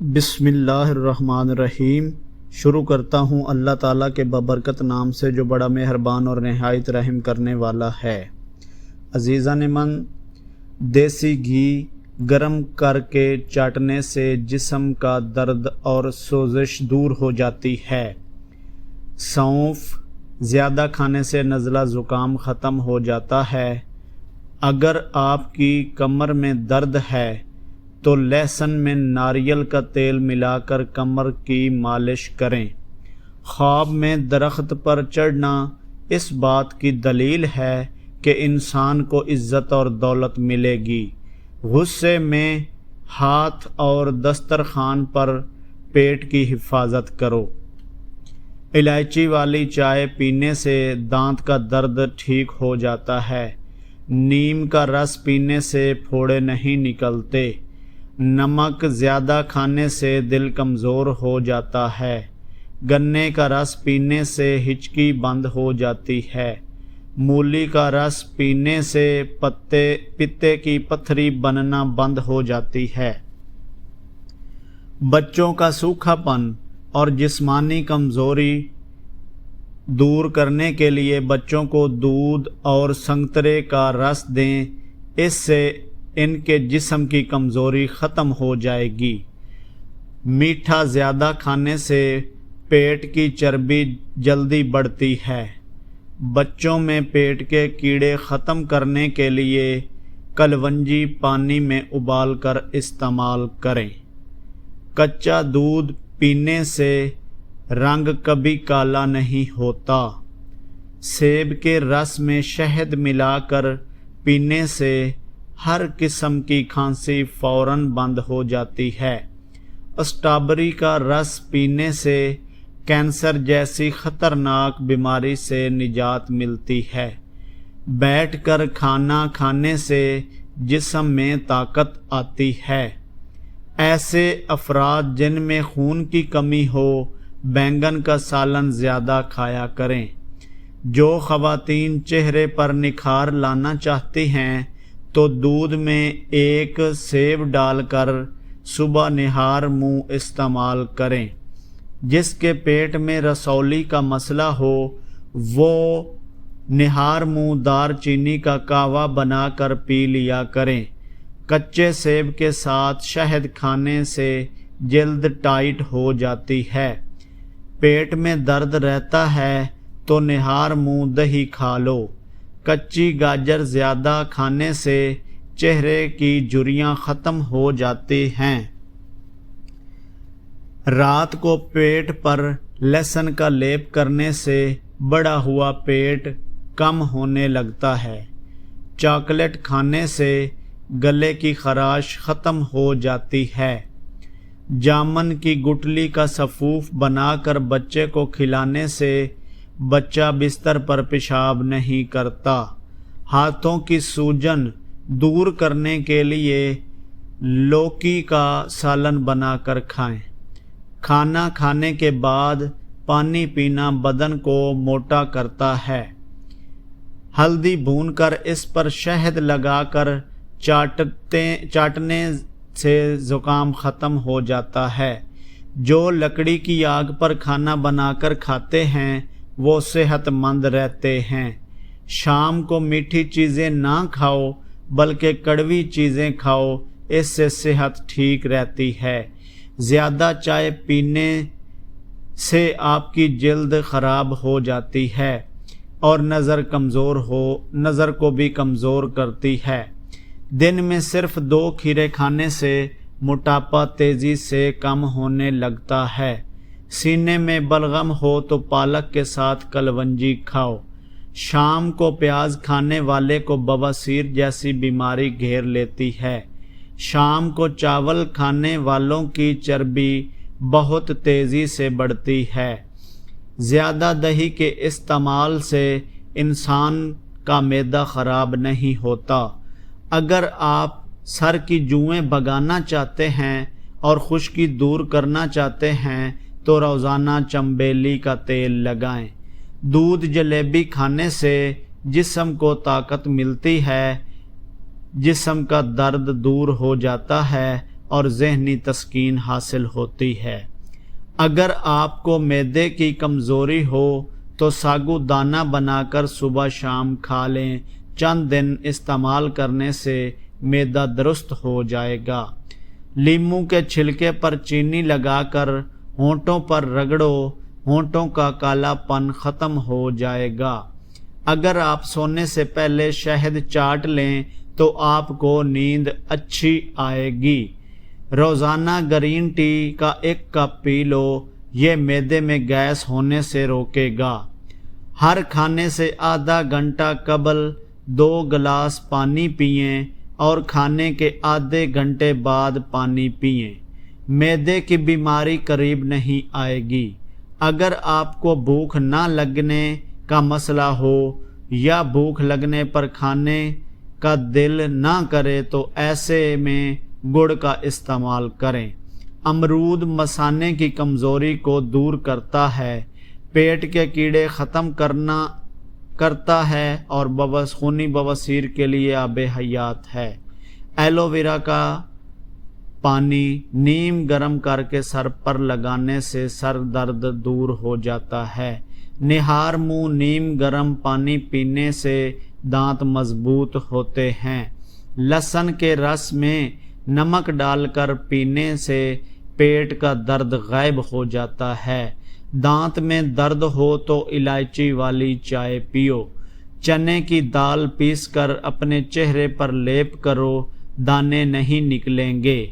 بسم اللہ الرحمن الرحیم۔ شروع کرتا ہوں اللہ تعالیٰ کے بابرکت نام سے جو بڑا مہربان اور نہایت رحم کرنے والا ہے۔ عزیزان من، دیسی گھی گرم کر کے چاٹنے سے جسم کا درد اور سوزش دور ہو جاتی ہے۔ سونف زیادہ کھانے سے نزلہ زکام ختم ہو جاتا ہے۔ اگر آپ کی کمر میں درد ہے تو لہسن میں ناریل کا تیل ملا کر کمر کی مالش کریں۔ خواب میں درخت پر چڑھنا اس بات کی دلیل ہے کہ انسان کو عزت اور دولت ملے گی۔ غصے میں ہاتھ اور دسترخوان پر پیٹ کی حفاظت کرو۔ الائچی والی چائے پینے سے دانت کا درد ٹھیک ہو جاتا ہے۔ نیم کا رس پینے سے پھوڑے نہیں نکلتے۔ نمک زیادہ کھانے سے دل کمزور ہو جاتا ہے۔ گنے کا رس پینے سے ہچکی بند ہو جاتی ہے۔ مولی کا رس پینے سے پتے کی پتھری بننا بند ہو جاتی ہے۔ بچوں کا سوکھا پن اور جسمانی کمزوری دور کرنے کے لیے بچوں کو دودھ اور سنترے کا رس دیں، اس سے ان کے جسم کی کمزوری ختم ہو جائے گی۔ میٹھا زیادہ کھانے سے پیٹ کی چربی جلدی بڑھتی ہے۔ بچوں میں پیٹ کے کیڑے ختم کرنے کے لیے کلونجی پانی میں ابال کر استعمال کریں۔ کچا دودھ پینے سے رنگ کبھی کالا نہیں ہوتا۔ سیب کے رس میں شہد ملا کر پینے سے ہر قسم کی کھانسی فوراً بند ہو جاتی ہے۔ اسٹرابری کا رس پینے سے کینسر جیسی خطرناک بیماری سے نجات ملتی ہے۔ بیٹھ کر کھانا کھانے سے جسم میں طاقت آتی ہے۔ ایسے افراد جن میں خون کی کمی ہو بینگن کا سالن زیادہ کھایا کریں۔ جو خواتین چہرے پر نکھار لانا چاہتی ہیں تو دودھ میں ایک سیب ڈال کر صبح نہار منہ استعمال کریں۔ جس کے پیٹ میں رسولی کا مسئلہ ہو وہ نہار منہ دار چینی کا قہوہ بنا کر پی لیا کریں۔ کچے سیب کے ساتھ شہد کھانے سے جلد ٹائٹ ہو جاتی ہے۔ پیٹ میں درد رہتا ہے تو نہار منہ دہی کھا لو۔ کچی گاجر زیادہ کھانے سے چہرے کی جھریاں ختم ہو جاتی ہیں۔ رات کو پیٹ پر لہسن کا لیپ کرنے سے بڑا ہوا پیٹ کم ہونے لگتا ہے۔ چاکلیٹ کھانے سے گلے کی خراش ختم ہو جاتی ہے۔ جامن کی گٹلی کا سفوف بنا کر بچے کو کھلانے سے بچہ بستر پر پیشاب نہیں کرتا۔ ہاتھوں کی سوجن دور کرنے کے لیے لوکی کا سالن بنا کر کھائیں۔ کھانا کھانے کے بعد پانی پینا بدن کو موٹا کرتا ہے۔ ہلدی بھون کر اس پر شہد لگا کر چاٹنے سے زکام ختم ہو جاتا ہے۔ جو لکڑی کی آگ پر کھانا بنا کر کھاتے ہیں وہ صحت مند رہتے ہیں۔ شام کو میٹھی چیزیں نہ کھاؤ بلکہ کڑوی چیزیں کھاؤ، اس سے صحت ٹھیک رہتی ہے۔ زیادہ چائے پینے سے آپ کی جلد خراب ہو جاتی ہے اور نظر کو بھی کمزور کرتی ہے۔ دن میں صرف 2 کھیرے کھانے سے موٹاپا تیزی سے کم ہونے لگتا ہے۔ سینے میں بلغم ہو تو پالک کے ساتھ کلونجی کھاؤ۔ شام کو پیاز کھانے والے کو بواسیر جیسی بیماری گھیر لیتی ہے۔ شام کو چاول کھانے والوں کی چربی بہت تیزی سے بڑھتی ہے۔ زیادہ دہی کے استعمال سے انسان کا معدہ خراب نہیں ہوتا۔ اگر آپ سر کی جوئیں بھگانا چاہتے ہیں اور خشکی دور کرنا چاہتے ہیں تو روزانہ چنبیلی کا تیل لگائیں۔ دودھ جلیبی کھانے سے جسم کو طاقت ملتی ہے، جسم کا درد دور ہو جاتا ہے اور ذہنی تسکین حاصل ہوتی ہے۔ اگر آپ کو معدے کی کمزوری ہو تو ساگو دانہ بنا کر صبح شام کھا لیں، چند دن استعمال کرنے سے معدہ درست ہو جائے گا۔ لیموں کے چھلکے پر چینی لگا کر ہونٹوں پر رگڑو، ہونٹوں کا کالا پن ختم ہو جائے گا۔ اگر آپ سونے سے پہلے شہد چاٹ لیں تو آپ کو نیند اچھی آئے گی۔ روزانہ گرین ٹی کا 1 کپ پی لو، یہ معدے میں گیس ہونے سے روکے گا۔ ہر کھانے سے آدھا گھنٹہ قبل 2 گلاس پانی پئیں اور کھانے کے آدھے گھنٹے بعد پانی پئیں۔ معدے کی بیماری قریب نہیں آئے گی۔ اگر آپ کو بھوک نہ لگنے کا مسئلہ ہو یا بھوک لگنے پر کھانے کا دل نہ کرے تو ایسے میں گڑ کا استعمال کریں۔ امرود مثانے کی کمزوری کو دور کرتا ہے، پیٹ کے کیڑے ختم کرتا ہے اور خونی بواسیر کے لیے آب حیات ہے۔ ایلو ویرا کا پانی نیم گرم کر کے سر پر لگانے سے سر درد دور ہو جاتا ہے۔ نہار منہ نیم گرم پانی پینے سے دانت مضبوط ہوتے ہیں۔ لہسن کے رس میں نمک ڈال کر پینے سے پیٹ کا درد غائب ہو جاتا ہے۔ دانت میں درد ہو تو الائچی والی چائے پیو۔ چنے کی دال پیس کر اپنے چہرے پر لیپ کرو، دانے نہیں نکلیں گے۔